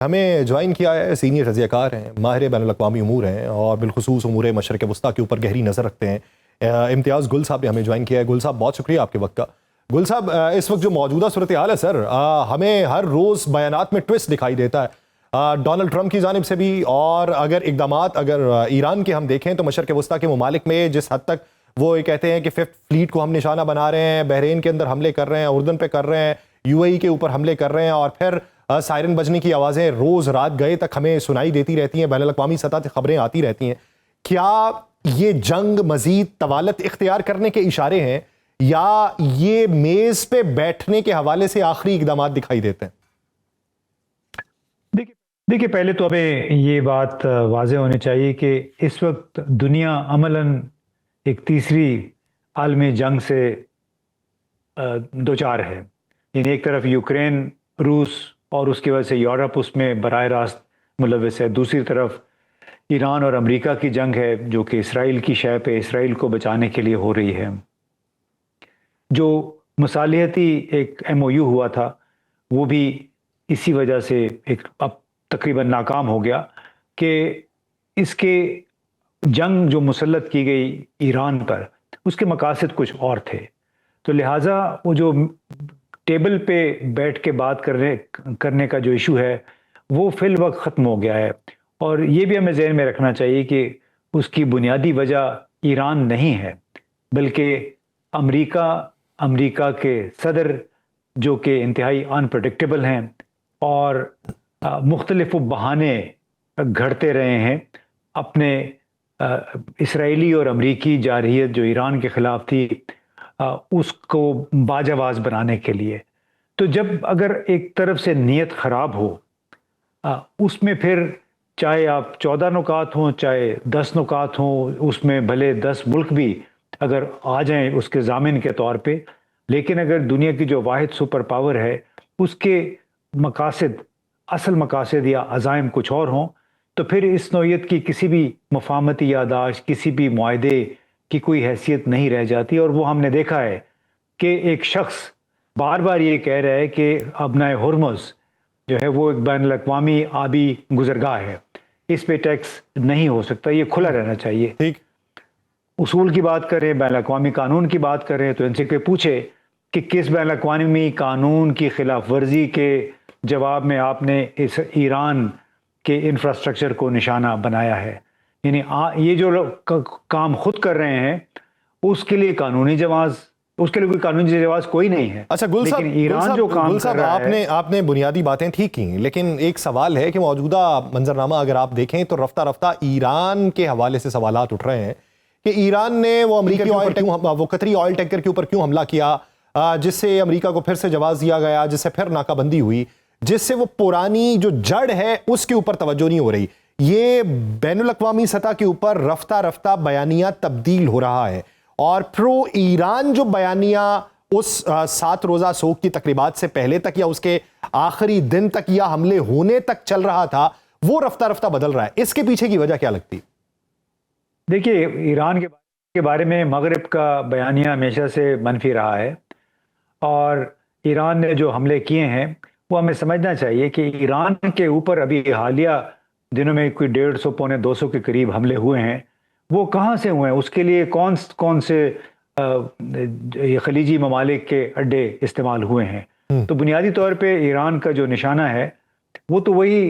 ہمیں جوائن کیا ہے سینئر تجزیہ کار ہیں، ماہر بین الاقوامی امور ہیں اور بالخصوص امور مشرق وسطیٰ کے اوپر گہری نظر رکھتے ہیں۔ امتیاز گل صاحب نے ہمیں جوائن کیا ہے۔ گل صاحب بہت شکریہ آپ کے وقت کا۔ گل صاحب، اس وقت جو موجودہ صورتحال ہے سر، ہمیں ہر روز بیانات میں ٹویسٹ دکھائی دیتا ہے ڈونلڈ ٹرمپ کی جانب سے بھی، اور اگر اقدامات اگر ایران کے ہم دیکھیں تو مشرق وسطیٰ کے ممالک میں جس حد تک وہ یہ کہتے ہیں کہ 5th فلیٹ کو ہم نشانہ بنا رہے ہیں، بحرین کے اندر حملے کر رہے ہیں، اردن پہ کر رہے ہیں، UAE کے اوپر حملے کر رہے ہیں، اور پھر سائرن بجنے کی آوازیں روز رات گئے تک ہمیں سنائی دیتی رہتی ہیں، بین الاقوامی سطح سے خبریں آتی رہتی ہیں۔ کیا یہ جنگ مزید طوالت اختیار کرنے کے اشارے ہیں یا یہ میز پہ بیٹھنے کے حوالے سے آخری اقدامات دکھائی دیتے ہیں؟ دیکھیے پہلے تو ہمیں یہ بات واضح ہونی چاہیے کہ اس وقت دنیا عملاً ایک تیسری عالمی جنگ سے دوچار ہے۔ یعنی ایک طرف یوکرین، روس اور اس کی وجہ سے یورپ اس میں براہ راست ملوث ہے، دوسری طرف ایران اور امریکہ کی جنگ ہے جو کہ اسرائیل کی شہ پہ اسرائیل کو بچانے کے لیے ہو رہی ہے۔ جو مصالحتی ایک MOU ہوا تھا وہ بھی اسی وجہ سے ایک اب تقریباً ناکام ہو گیا کہ اس کے جنگ جو مسلط کی گئی ایران پر، اس کے مقاصد کچھ اور تھے، تو لہٰذا وہ جو ٹیبل پہ بیٹھ کے بات کرنے کا جو ایشو ہے وہ فی الوقت ختم ہو گیا ہے۔ اور یہ بھی ہمیں ذہن میں رکھنا چاہیے کہ اس کی بنیادی وجہ ایران نہیں ہے بلکہ امریکہ کے صدر جو کہ انتہائی انپریڈکٹیبل ہیں اور مختلف بہانے گھڑتے رہے ہیں اپنے اسرائیلی اور امریکی جارحیت جو ایران کے خلاف تھی اس کو باجواز بنانے کے لیے۔ تو جب اگر ایک طرف سے نیت خراب ہو اس میں پھر چاہے آپ 14 نکات ہوں چاہے 10 نکات ہوں، اس میں بھلے 10 ملک بھی اگر آ جائیں اس کے ضامن کے طور پہ، لیکن اگر دنیا کی جو واحد سپر پاور ہے اس کے مقاصد، اصل مقاصد یا عزائم کچھ اور ہوں، تو پھر اس نوعیت کی کسی بھی مفاہمتی یادداشت، کسی بھی معاہدے کی کوئی حیثیت نہیں رہ جاتی۔ اور وہ ہم نے دیکھا ہے کہ ایک شخص بار بار یہ کہہ رہا ہے کہ ابنائے ہرمز جو ہے وہ ایک بین الاقوامی آبی گزرگاہ ہے، اس پہ ٹیکس نہیں ہو سکتا، یہ کھلا رہنا چاہیے۔ اصول کی بات کریں، بین الاقوامی قانون کی بات کریں تو ان سے پوچھے کہ کس بین الاقوامی قانون کی خلاف ورزی کے جواب میں آپ نے اس ایران کے انفراسٹرکچر کو نشانہ بنایا ہے۔ یعنی یہ جو کام خود کر رہے ہیں اس کے لیے قانونی جواز، اس کے لیے کوئی قانونی جواز کوئی نہیں ہے۔ اچھا گل صاحب، ایران جو کام کر رہا ہے، آپ نے بنیادی باتیں ٹھیک کی، لیکن ایک سوال ہے کہ موجودہ منظرنامہ اگر آپ دیکھیں تو رفتہ رفتہ ایران کے حوالے سے سوالات اٹھ رہے ہیں کہ ایران نے وہ امریکی وہ قطری آئل ٹینکر کے اوپر کیوں حملہ کیا، جس سے امریکہ کو پھر سے جواز دیا گیا، جس سے پھر ناکہ بندی ہوئی، جس سے وہ پرانی جو جڑ ہے اس کے اوپر توجہ نہیں ہو رہی۔ یہ بین الاقوامی سطح کے اوپر رفتہ رفتہ بیانیہ تبدیل ہو رہا ہے، اور پرو ایران جو بیانیہ اس 7 روزہ سوگ کی تقریبات سے پہلے تک یا اس کے آخری دن تک یا حملے ہونے تک چل رہا تھا وہ رفتہ رفتہ بدل رہا ہے۔ اس کے پیچھے کی وجہ کیا لگتی؟ دیکھیے ایران کے بارے میں مغرب کا بیانیہ ہمیشہ سے منفی رہا ہے، اور ایران نے جو حملے کیے ہیں وہ ہمیں سمجھنا چاہیے کہ ایران کے اوپر ابھی حالیہ دنوں میں کوئی 150 پونے 200 کے قریب حملے ہوئے ہیں۔ وہ کہاں سے ہوئے ہیں، اس کے لیے کون سے خلیجی ممالک کے اڈے استعمال ہوئے ہیں؟ تو بنیادی طور پہ ایران کا جو نشانہ ہے وہ تو وہی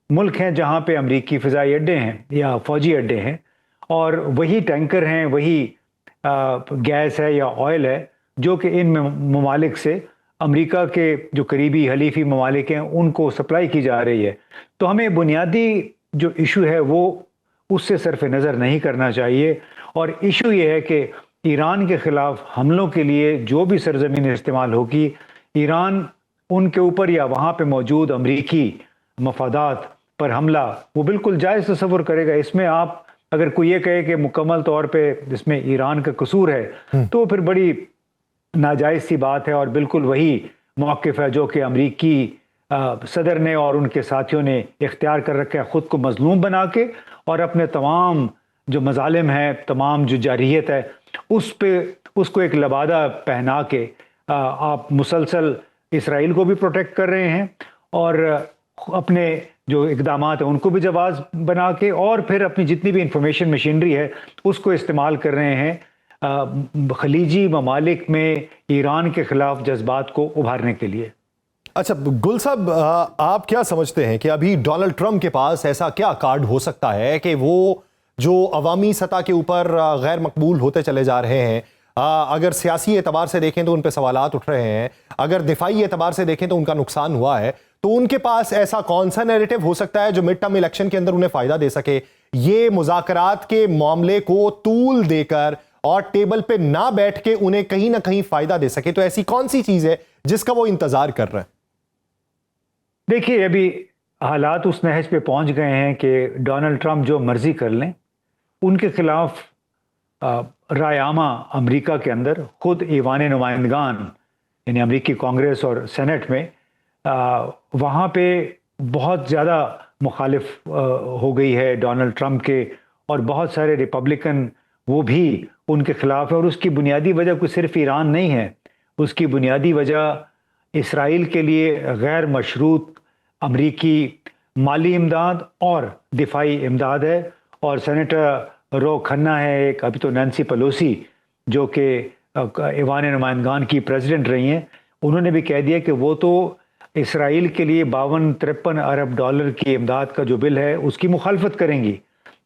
ملک ہیں جہاں پہ امریکی فضائی اڈے ہیں یا فوجی اڈے ہیں، اور وہی ٹینکر ہیں، وہی گیس ہے یا آئل ہے جو کہ ان ممالک سے امریکہ کے جو قریبی حلیفی ممالک ہیں ان کو سپلائی کی جا رہی ہے۔ تو ہمیں بنیادی جو ایشو ہے وہ اس سے صرف نظر نہیں کرنا چاہیے، اور ایشو یہ ہے کہ ایران کے خلاف حملوں کے لیے جو بھی سرزمین استعمال ہوگی، ایران ان کے اوپر یا وہاں پہ موجود امریکی مفادات پر حملہ وہ بالکل جائز تصور کرے گا۔ اس میں آپ اگر کوئی یہ کہے کہ مکمل طور پہ اس میں ایران کا قصور ہے تو پھر بڑی ناجائز سی بات ہے، اور بالکل وہی موقف ہے جو کہ امریکی صدر نے اور ان کے ساتھیوں نے اختیار کر رکھا ہے، خود کو مظلوم بنا کے اور اپنے تمام جو مظالم ہیں، تمام جو جارحیت ہے اس کو ایک لبادہ پہنا کے آپ مسلسل اسرائیل کو بھی پروٹیکٹ کر رہے ہیں اور اپنے جو اقدامات ہیں ان کو بھی جواز بنا کے، اور پھر اپنی جتنی بھی انفارمیشن مشینری ہے اس کو استعمال کر رہے ہیں خلیجی ممالک میں ایران کے خلاف جذبات کو ابھارنے کے لیے۔ اچھا گل صاحب، آپ کیا سمجھتے ہیں کہ ابھی ڈونلڈ ٹرمپ کے پاس ایسا کیا کارڈ ہو سکتا ہے کہ وہ جو عوامی سطح کے اوپر غیر مقبول ہوتے چلے جا رہے ہیں، اگر سیاسی اعتبار سے دیکھیں تو ان پہ سوالات اٹھ رہے ہیں، اگر دفاعی اعتبار سے دیکھیں تو ان کا نقصان ہوا ہے، تو ان کے پاس ایسا کون سا نیریٹو ہو سکتا ہے جو مڈ ٹرم الیکشن کے اندر انہیں فائدہ دے سکے؟ یہ مذاکرات کے معاملے کو طول دے کر اور ٹیبل پہ نہ بیٹھ کے انہیں کہیں نہ کہیں فائدہ دے سکے، تو ایسی کون سی چیز ہے جس کا وہ انتظار کر رہے ہیں؟ دیکھیے ابھی حالات اس نہج پہ پہنچ گئے ہیں کہ ڈونلڈ ٹرمپ جو مرضی کر لیں، ان کے خلاف رائے عامہ امریکہ کے اندر خود ایوان نمائندگان یعنی امریکی کانگریس اور سینٹ میں وہاں پہ بہت زیادہ مخالف ہو گئی ہے ڈونلڈ ٹرمپ کے، اور بہت سارے ریپبلکن وہ بھی ان کے خلاف ہے، اور اس کی بنیادی وجہ کوئی صرف ایران نہیں ہے، اس کی بنیادی وجہ اسرائیل کے لیے غیر مشروط امریکی مالی امداد اور دفاعی امداد ہے۔ اور سینیٹر رو کھنہ ہے ایک، ابھی تو نینسی پیلوسی جو کہ ایوان نمائندگان کی پریزیڈنٹ رہی ہیں، انہوں نے بھی کہہ دیا کہ وہ تو اسرائیل کے لیے 52-53 ارب ڈالر کی امداد کا جو بل ہے اس کی مخالفت کریں گی۔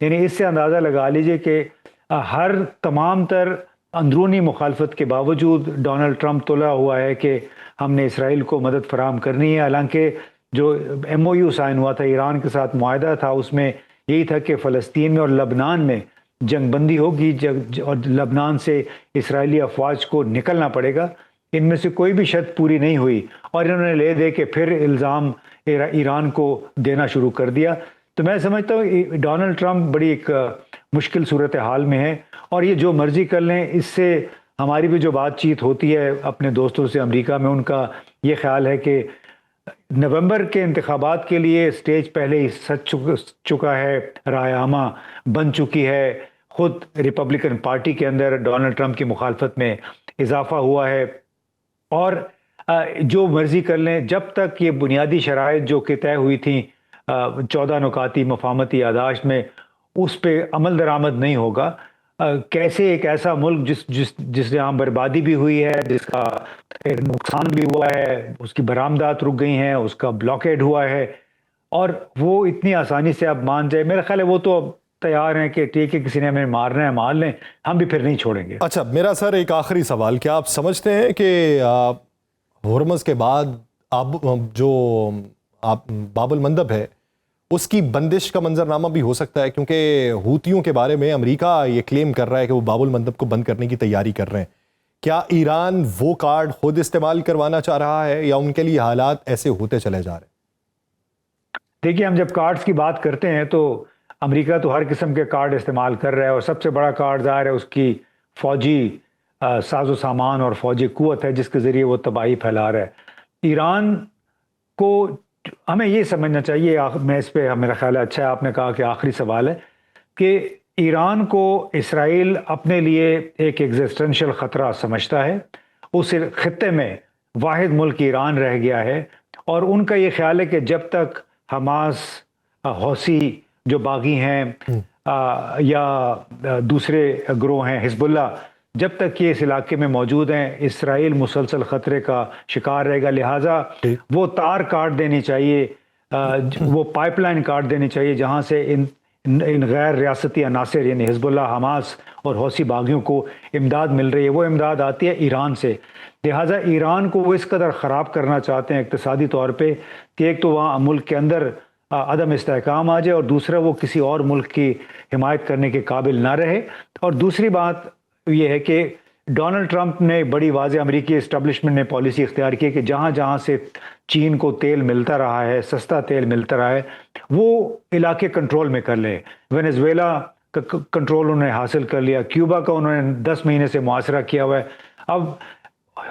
یعنی اس سے اندازہ لگا لیجئے کہ ہر تمام تر اندرونی مخالفت کے باوجود ڈونلڈ ٹرمپ تلا ہوا ہے کہ ہم نے اسرائیل کو مدد فراہم کرنی ہے، حالانکہ جو ایم او یو سائن ہوا تھا ایران کے ساتھ معاہدہ تھا، اس میں یہی تھا کہ فلسطین میں اور لبنان میں جنگ بندی ہوگی اور لبنان سے اسرائیلی افواج کو نکلنا پڑے گا۔ ان میں سے کوئی بھی شرط پوری نہیں ہوئی اور انہوں نے لے دے کے پھر الزام ایران کو دینا شروع کر دیا۔ تو میں سمجھتا ہوں ڈونلڈ ٹرمپ بڑی ایک مشکل صورتحال میں ہے، اور یہ جو مرضی کر لیں، اس سے ہماری بھی جو بات چیت ہوتی ہے اپنے دوستوں سے امریکہ میں، ان کا یہ خیال ہے کہ نومبر کے انتخابات کے لیے سٹیج پہلے ہی سج چکا ہے، رائے عامہ بن چکی ہے، خود ریپبلکن پارٹی کے اندر ڈونلڈ ٹرمپ کی مخالفت میں اضافہ ہوا ہے، اور جو مرضی کر لیں جب تک یہ بنیادی شرائط جو کہ طے ہوئی تھیں 14 نکاتی مفاہمتی یادداشت میں، اس پہ عمل درآمد نہیں ہوگا۔ کیسے ایک ایسا ملک جس جہاں بربادی بھی ہوئی ہے، جس کا نقصان بھی ہوا ہے، اس کی برآمدات رک گئی ہیں، اس کا بلاکیڈ ہوا ہے، اور وہ اتنی آسانی سے اب مان جائے، میرا خیال ہے وہ تو اب تیار ہیں کہ ٹھیک ہے کسی نے ہمیں مارنا ہے مار لیں، ہم بھی پھر نہیں چھوڑیں گے۔ اچھا میرا سر ایک آخری سوال، کیا آپ سمجھتے ہیں کہ ہرمز کے بعد جو باب المندب ہے اس کی بندش کا منظرنامہ بھی ہو سکتا ہے؟ کیونکہ ہوتیوں کے بارے میں امریکہ یہ کلیم کر رہا ہے کہ وہ باب المندب کو بند کرنے کی تیاری کر رہے ہیں۔ کیا ایران وہ کارڈ خود استعمال کروانا چاہ رہا ہے یا ان کے لیے حالات ایسے ہوتے چلے جا رہے ہیں؟ دیکھیے ہم جب کارڈز کی بات کرتے ہیں تو امریکہ تو ہر قسم کے کارڈ استعمال کر رہا ہے، اور سب سے بڑا کارڈ ظاہر ہے اس کی فوجی ساز و سامان اور فوجی قوت ہے جس کے ذریعے وہ تباہی پھیلا رہا ہے۔ ایران کو ہمیں یہ سمجھنا چاہیے، میں اس پہ میرا خیال ہے اچھا ہے آپ نے کہا کہ آخری سوال ہے، کہ ایران کو اسرائیل اپنے لیے ایک ایگزسٹنشل خطرہ سمجھتا ہے، اس خطے میں واحد ملک ایران رہ گیا ہے، اور ان کا یہ خیال ہے کہ جب تک حماس، حوثی جو باغی ہیں یا دوسرے گروہ ہیں حزب اللہ، جب تک یہ اس علاقے میں موجود ہیں، اسرائیل مسلسل خطرے کا شکار رہے گا۔ لہٰذا وہ تار کاٹ دینی چاہیے، وہ پائپ لائن کاٹ دینی چاہیے جہاں سے ان غیر ریاستی عناصر یعنی حزب اللہ، حماس اور حوثی باغیوں کو امداد مل رہی ہے۔ وہ امداد آتی ہے ایران سے، لہٰذا ایران کو وہ اس قدر خراب کرنا چاہتے ہیں اقتصادی طور پہ کہ ایک تو وہاں ملک کے اندر عدم استحکام آ جائے، اور دوسرا وہ کسی اور ملک کی حمایت کرنے کے قابل نہ رہے۔ اور دوسری بات یہ ہے کہ ڈونلڈ ٹرمپ نے بڑی واضح، امریکی اسٹیبلشمنٹ نے پالیسی اختیار کی کہ جہاں جہاں سے چین کو تیل ملتا رہا ہے، سستا تیل ملتا رہا ہے، وہ علاقے کنٹرول میں کر لے۔ وینزویلا کا کنٹرول انہوں نے حاصل کر لیا، کیوبا کا انہوں نے 10 مہینے سے محاصرہ کیا ہوا ہے، اب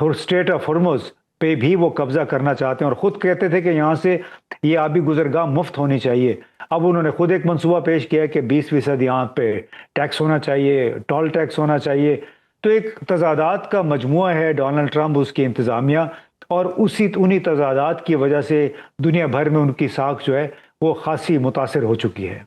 اسٹریٹ آف ہرمز پہ بھی وہ قبضہ کرنا چاہتے ہیں، اور خود کہتے تھے کہ یہاں سے یہ آبی گزرگاہ مفت ہونی چاہیے۔ اب انہوں نے خود ایک منصوبہ پیش کیا ہے کہ 20% یہاں پہ ٹیکس ہونا چاہیے، ٹول ٹیکس ہونا چاہیے۔ تو ایک تضادات کا مجموعہ ہے ڈونلڈ ٹرمپ، اس کی انتظامیہ، اور انہی تضادات کی وجہ سے دنیا بھر میں ان کی ساکھ جو ہے وہ خاصی متاثر ہو چکی ہے۔